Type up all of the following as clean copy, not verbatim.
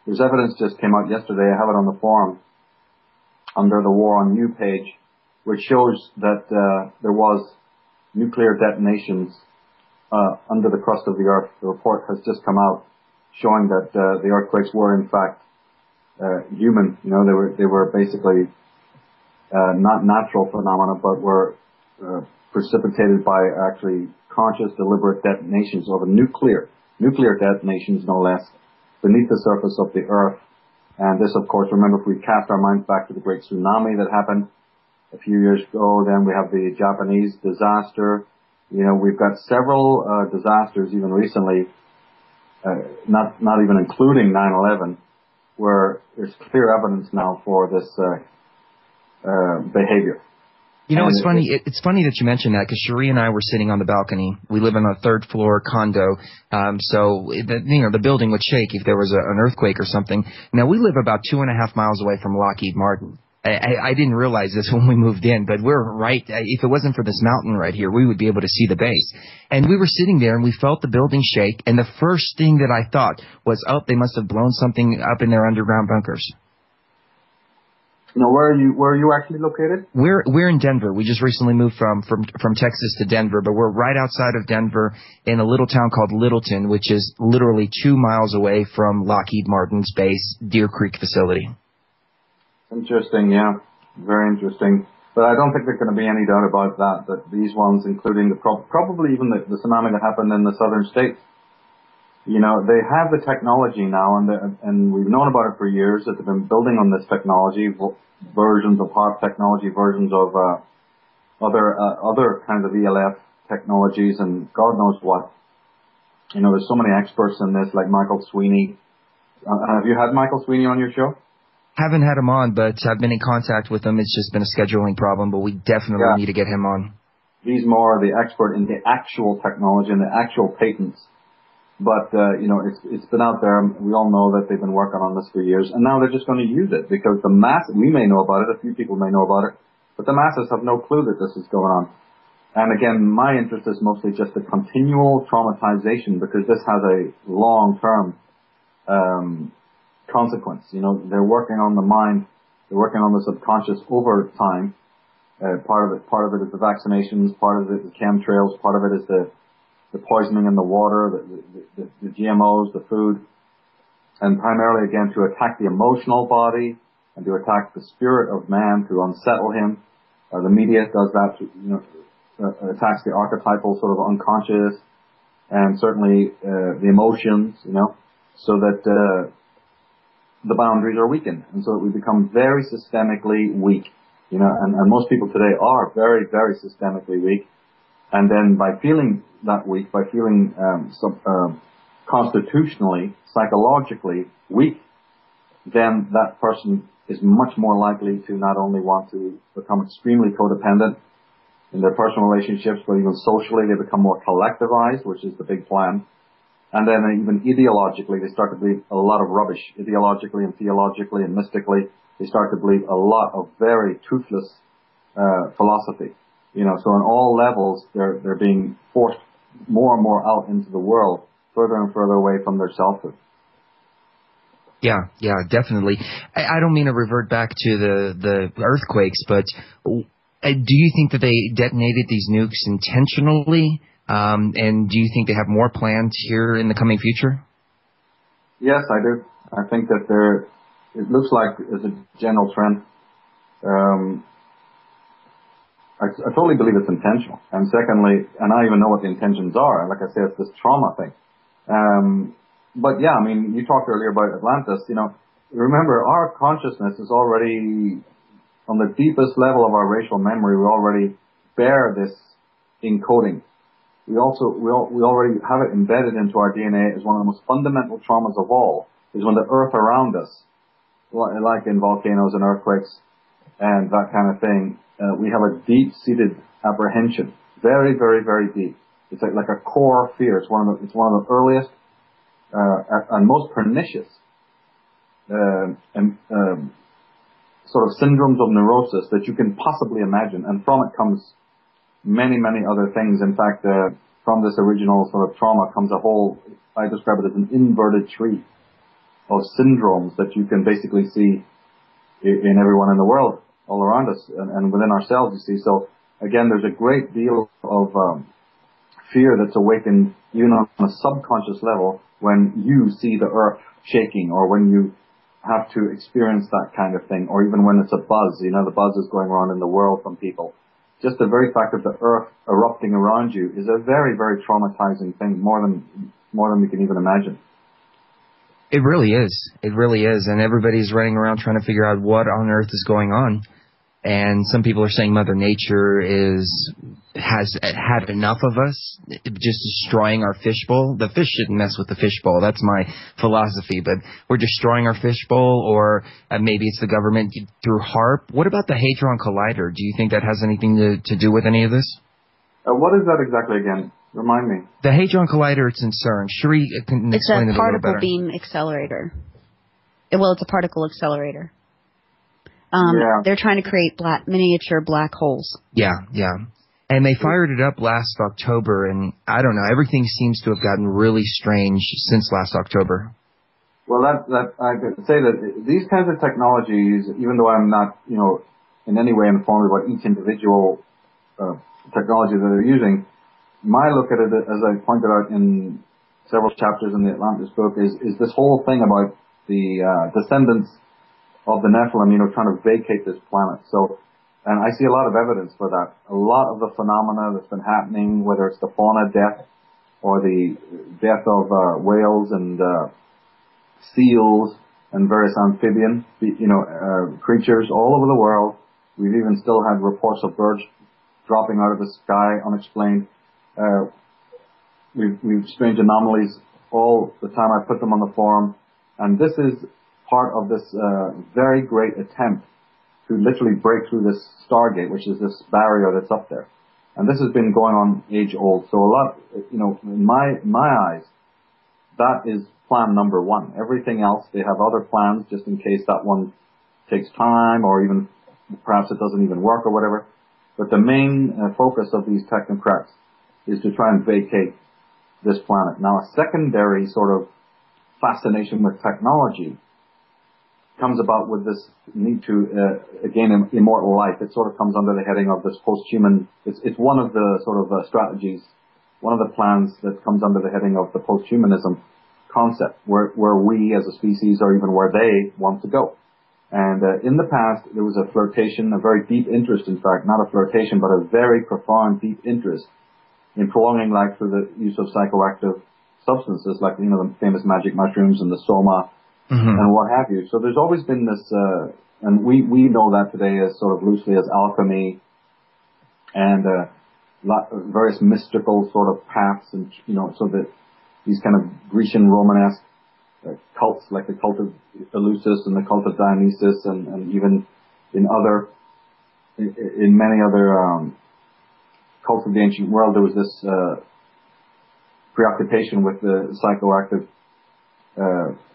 There's evidence just came out yesterday. I have it on the forum under the War on You page, which shows that there was nuclear detonations under the crust of the Earth. The report has just come out showing that the earthquakes were in fact human. You know, they were basically not natural phenomena, but were precipitated by actually conscious, deliberate detonations of nuclear detonations, no less, beneath the surface of the Earth. And this, of course, remember, if we cast our minds back to the great tsunami that happened a few years ago, then we have the Japanese disaster. You know, we've got several disasters even recently, not even including 9/11, where there's clear evidence now for this behavior. You know, it's funny. It's funny that you mentioned that, because Cherie and I were sitting on the balcony. We live in a third floor condo, so the building would shake if there was an earthquake or something. Now, we live about 2.5 miles away from Lockheed Martin. I didn't realize this when we moved in, but we're right. If it wasn't for this mountain right here, we would be able to see the base. And we were sitting there, and we felt the building shake. And the first thing that I thought was, oh, they must have blown something up in their underground bunkers. Now, where are you actually located? We're in Denver. We just recently moved from Texas to Denver, but we're right outside of Denver in a little town called Littleton, which is literally 2 miles away from Lockheed Martin's base, Deer Creek facility. Interesting, yeah. Very interesting. But I don't think there's going to be any doubt about that these ones, including probably even the tsunami that happened in the southern states, you know, they have the technology now, and we've known about it for years, that they've been building on this technology, versions of HARP technology, versions of other kinds of ELF technologies, and God knows what. You know, there's so many experts in this, like Michael Sweeney. Have you had Michael Sweeney on your show? Haven't had him on, but I've been in contact with him. It's just been a scheduling problem, but we definitely need to get him on. He's more the expert in the actual technology and the actual patents. But, you know, it's been out there. We all know that they've been working on this for years, and now they're just going to use it, because the we may know about it, a few people may know about it, but the masses have no clue that this is going on. And again, my interest is mostly just the continual traumatization, because this has a long-term consequence. You know, they're working on the mind, they're working on the subconscious over time. Part of it is the vaccinations, part of it is the chemtrails, part of it is the poisoning in the water, the GMOs, the food, and primarily, again, to attack the emotional body and to attack the spirit of man, to unsettle him. The media does that, attacks the archetypal sort of unconscious, and certainly the emotions, so that the boundaries are weakened, and so that we become very systemically weak, and most people today are very, very systemically weak. And then by feeling that weak, by feeling constitutionally, psychologically weak, then that person is much more likely to not only want to become extremely codependent in their personal relationships, but even socially they become more collectivized, which is the big plan. And then even ideologically, they start to believe a lot of rubbish. Ideologically and theologically and mystically, they start to believe a lot of very toothless philosophy. So on all levels, they're being forced more and more out into the world, further and further away from their selfhood. Yeah, definitely. I don't mean to revert back to the earthquakes, but do you think that they detonated these nukes intentionally? And do you think they have more plans here in the coming future? Yes, I do. I think that it looks like it's a general trend. I totally believe it's intentional. And secondly, and I even know what the intentions are. Like I say, it's this trauma thing. But yeah, I mean, you talked earlier about Atlantis. Remember, our consciousness is already on the deepest level of our racial memory. We already bear this encoding. We already have it embedded into our DNA as one of the most fundamental traumas of all, is when the earth around us, like in volcanoes and earthquakes and that kind of thing, we have a deep-seated apprehension, very, very, very deep. It's like a core fear. It's one of the earliest and most pernicious sort of syndromes of neurosis that you can possibly imagine, and from it comes many, many other things. In fact, from this original sort of trauma comes a whole, I describe it as an inverted tree. of syndromes that you can basically see in everyone in the world, all around us, and within ourselves, you see. So again, there's a great deal of fear that's awakened even on a subconscious level when you see the earth shaking, or when you have to experience that kind of thing, or even when it's a buzz, the buzz is going around in the world from people. Just the very fact of the earth erupting around you is a very, very traumatizing thing, more than we can even imagine. It really is. It really is. And everybody's running around trying to figure out what on earth is going on. And some people are saying Mother Nature has had enough of us, just destroying our fishbowl. The fish shouldn't mess with the fishbowl. That's my philosophy. But we're destroying our fishbowl, or maybe it's the government through HAARP. What about the Hadron Collider? Do you think that has anything to do with any of this? What is that exactly again? Remind me. The Hadron Collider, it's in CERN. Cherie can explain it a little better. It's a particle beam accelerator. Well, it's a particle accelerator. They're trying to create miniature black holes. Yeah. And they fired it up last October, and I don't know, everything seems to have gotten really strange since last October. Well, that I could say that these kinds of technologies, even though I'm not, in any way informed about each individual technology that they're using, my look at it, as I pointed out in several chapters in the Atlantis book, is this whole thing about the descendants of the Nephilim, trying to vacate this planet. So, and I see a lot of evidence for that. A lot of the phenomena that's been happening, whether it's the fauna death or the death of whales and seals and various amphibian, creatures all over the world. We've even still had reports of birds dropping out of the sky unexplained. We've strange anomalies all the time. I put them on the forum, and this is part of this very great attempt to literally break through this Stargate, which is this barrier that's up there. And this has been going on age old. So a lot, in my eyes, that is plan number one. Everything else, they have other plans just in case that one takes time, or even perhaps it doesn't even work or whatever. But the main focus of these technocrats is to try and vacate this planet. Now, a secondary sort of fascination with technology comes about with this need to gain immortal life. It sort of comes under the heading of this post-human. It's one of the sort of strategies, one of the plans that comes under the heading of the post-humanism concept, where we as a species, or even where they want to go. And in the past, there was a flirtation, a very deep interest, in fact, not a flirtation, but a very profound, deep interest in prolonging life through the use of psychoactive substances, like the famous magic mushrooms and the soma. Mm-hmm. And what have you. So there's always been this, and we know that today as sort of loosely as alchemy and various mystical sort of paths, and so that these kind of Grecian Romanesque cults, like the cult of Eleusis and the cult of Dionysus, and even in many other cults of the ancient world, there was this preoccupation with the psychoactive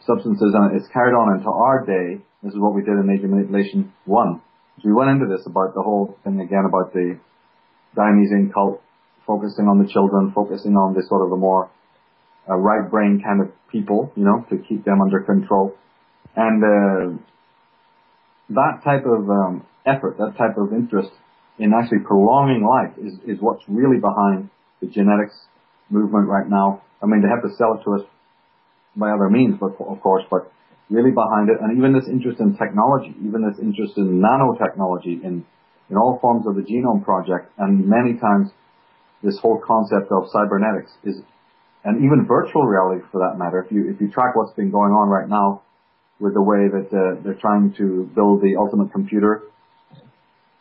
substances, and it's carried on into our day. This is what we did in Age of Manipulation 1. So we went into this about the whole thing again about the Dionysian cult, focusing on the children, focusing on the sort of the more right brain kind of people, to keep them under control. And that type of effort, that type of interest in actually prolonging life is what's really behind the genetics movement right now. I mean, they have to sell it to us by other means, but of course, but really behind it, and even this interest in technology, even this interest in nanotechnology, in all forms of the Genome Project, and many times this whole concept of cybernetics is, and even virtual reality for that matter. If you track what's been going on right now with the way that they're trying to build the ultimate computer,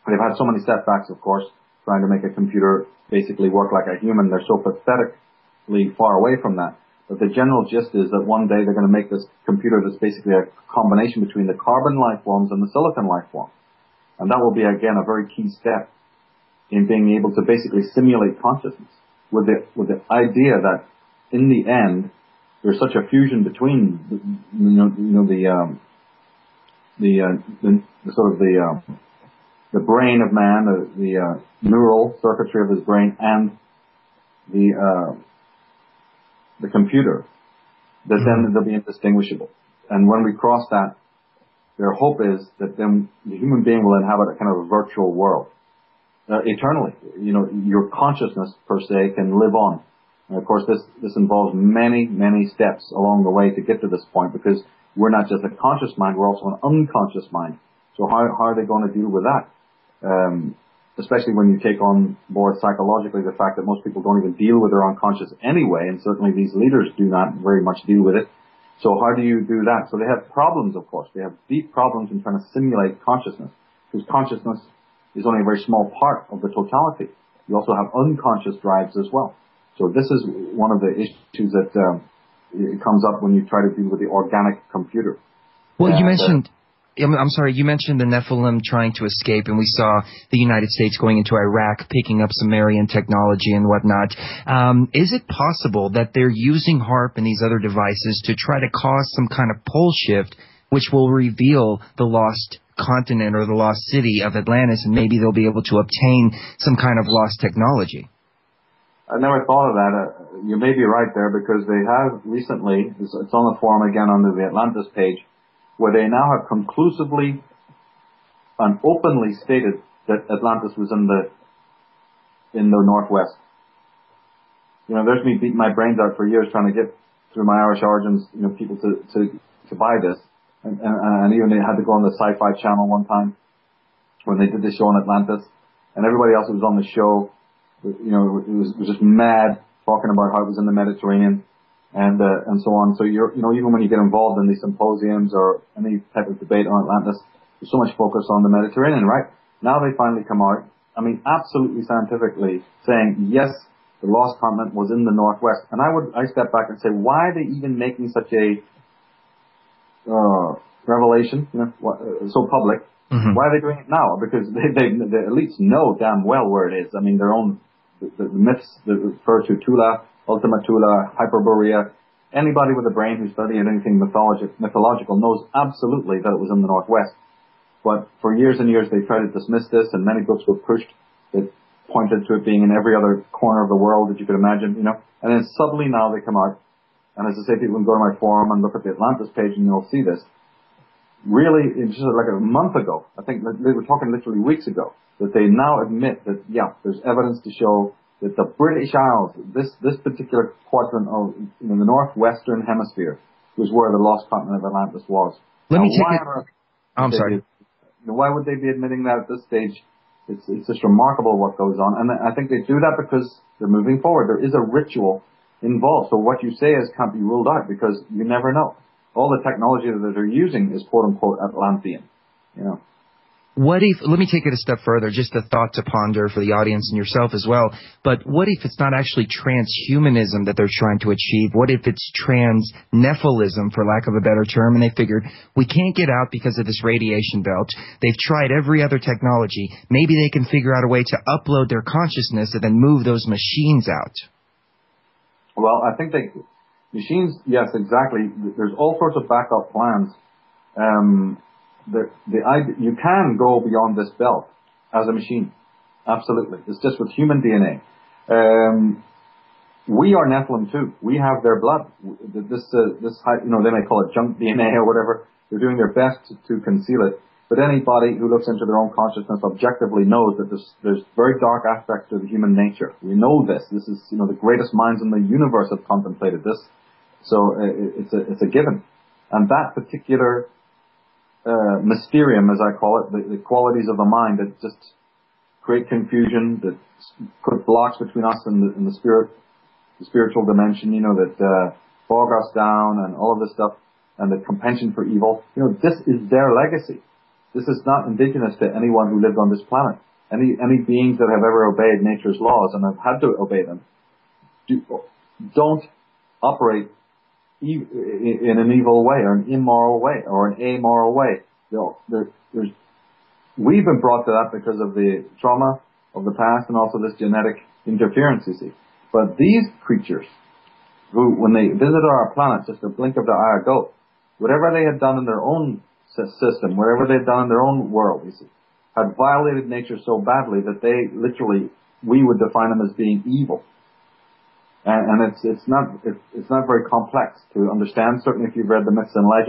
they've had so many setbacks, of course, trying to make a computer basically work like a human. They're so pathetically far away from that. But the general gist is that one day they're going to make this computer that's basically a combination between the carbon life forms and the silicon life form. And that will be, again, a very key step in being able to basically simulate consciousness with the idea that in the end there's such a fusion between the brain of man, the neural circuitry of his brain, and the computer, that then they'll be indistinguishable. And when we cross that, their hope is that then the human being will inhabit a kind of a virtual world. Eternally. You know, your consciousness, per se, can live on. And of course, this involves many, many steps along the way to get to this point, because we're not just a conscious mind, we're also an unconscious mind. So how are they going to deal with that? Especially when you take on board psychologically the fact that most people don't even deal with their unconscious anyway, and certainly these leaders do not very much deal with it. So how do you do that? So they have problems, of course. They have deep problems in trying to simulate consciousness, because consciousness is only a very small part of the totality. You also have unconscious drives as well. So this is one of the issues that it comes up when you try to deal with the organic computer. Well, you mentioned, you mentioned the Nephilim trying to escape, and we saw the United States going into Iraq, picking up Sumerian technology and whatnot. Is it possible that they're using HARP and these other devices to try to cause some kind of pole shift, which will reveal the lost continent or the lost city of Atlantis, and maybe they'll be able to obtain some kind of lost technology? I never thought of that. You may be right there, because they have recently, it's on the forum again under the Atlantis page, where they now have conclusively and openly stated that Atlantis was in the Northwest. You know, there's me beating my brains out for years trying to get through my Irish origins, you know, people to buy this. And even they had to go on the Sci-Fi Channel one time when they did the show on Atlantis, and everybody else who was on the show, you know, was just mad talking about how it was in the Mediterranean and so on. So you know, even when you get involved in these symposiums or any type of debate on Atlantis, there's so much focus on the Mediterranean, right? Now they finally come out, I mean, absolutely scientifically saying, yes, the lost continent was in the Northwest. And I step back and say, why are they even making such a revelation, you know, so public? Mm-hmm. Why are they doing it now? Because the elites know damn well where it is. I mean, their own the myths that refer to Tula, Ultima Thule, Hyperborea. Anybody with a brain who's studied anything mythological knows absolutely that it was in the Northwest. But for years and years they tried to dismiss this, and many books were pushed that pointed to it being in every other corner of the world that you could imagine, you know. And then suddenly now they come out. And as I say, people can go to my forum and look at the Atlantis page and you'll see this. Really, it's just like a month ago, I think they were talking literally weeks ago, that they now admit that, yeah, there's evidence to show that the British Isles, this particular quadrant of, you know, the northwestern hemisphere, was where the lost continent of Atlantis was. Let me take it. I'm sorry. Why would they be admitting that at this stage? It's just remarkable what goes on. And I think they do that because they're moving forward. There is a ritual involved. So what you say can't be ruled out, because you never know. All the technology that they're using is quote-unquote Atlantean, you know. What if, let me take it a step further, just a thought to ponder for the audience and yourself as well, but what if it's not actually transhumanism that they're trying to achieve? What if it's trans-Nephilism, for lack of a better term, and they figured, we can't get out because of this radiation belt. They've tried every other technology. Maybe they can figure out a way to upload their consciousness and then move those machines out. Well, I think machines, yes, exactly. There's all sorts of backup plans. You can go beyond this belt as a machine. Absolutely. It's just with human DNA. We are Nephilim too. We have their blood. This, you know, they may call it junk DNA or whatever. They're doing their best to conceal it. But anybody who looks into their own consciousness objectively knows that there's very dark aspects to the human nature. We know this. This is, you know, the greatest minds in the universe have contemplated this. So it's a given. And that particular mysterium, as I call it, the qualities of the mind that just create confusion, that put blocks between us and the spiritual dimension, you know, that bog us down and all of this stuff, and the compensation for evil. You know, this is their legacy. This is not indigenous to anyone who lived on this planet. Any beings that have ever obeyed nature's laws and have had to obey them don't operate in an evil way or an immoral way or an amoral way. We've been brought to that because of the trauma of the past and also this genetic interference, you see. But these creatures, who, when they visited our planet just a blink of the eye ago, whatever they had done in their own system, whatever they'd done in their own world, you see, had violated nature so badly that they literally, we would define them as being evil. And it's not very complex to understand. Certainly if you've read the myths and legends,